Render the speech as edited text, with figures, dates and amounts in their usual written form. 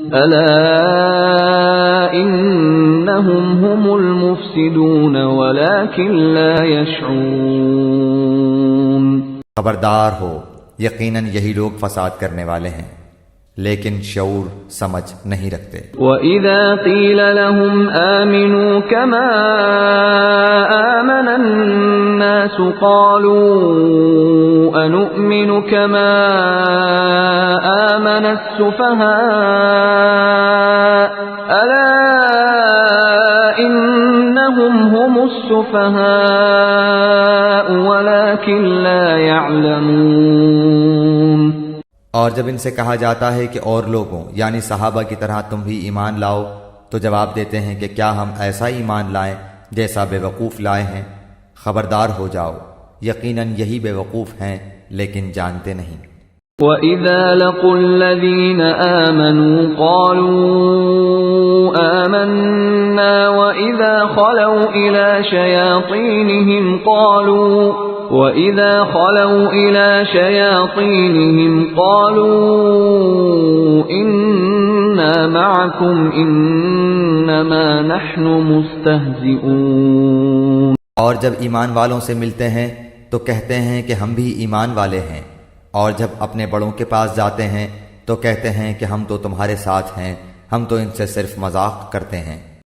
ألا إنهم هم المفسدون ولكن لا يشعرون۔ خبردار ہو، یقیناً یہی لوگ فساد کرنے والے ہیں لیکن شعور سمجھ نہیں رکھتے۔ وَإِذَا قِيلَ لَهُمْ آمِنُوا كَمَا آمَنَ النَّاسُ قَالُوا أَنُؤْمِنُ كَمَا آمَنَ السُّفَهَاءُ أَلَا إِنَّهُمْ هُمُ السُّفَهَاءُ وَلَكِنْ لَا يَعْلَمُونَ۔ اور جب ان سے کہا جاتا ہے کہ اور لوگوں یعنی صحابہ کی طرح تم بھی ایمان لاؤ تو جواب دیتے ہیں کہ کیا ہم ایسا ایمان لائیں جیسا بے وقوف لائے ہیں۔ خبردار ہو جاؤ، یقیناً یہی بے وقوف ہیں لیکن جانتے نہیں۔ وَإِذَا لَقُوا الَّذِينَ آمَنُوا قَالُوا آمَنَّا وَإِذَا خَلَوْا إِلَى شَيَاطِينِهِمْ قَالُوا إِنَّا مَعَكُمْ إِنَّمَا نَحْنُ مُسْتَهْزِئُونَ۔ اور جب ایمان والوں سے ملتے ہیں تو کہتے ہیں کہ ہم بھی ایمان والے ہیں، اور جب اپنے بڑوں کے پاس جاتے ہیں تو کہتے ہیں کہ ہم تو تمہارے ساتھ ہیں، ہم تو ان سے صرف مذاق کرتے ہیں۔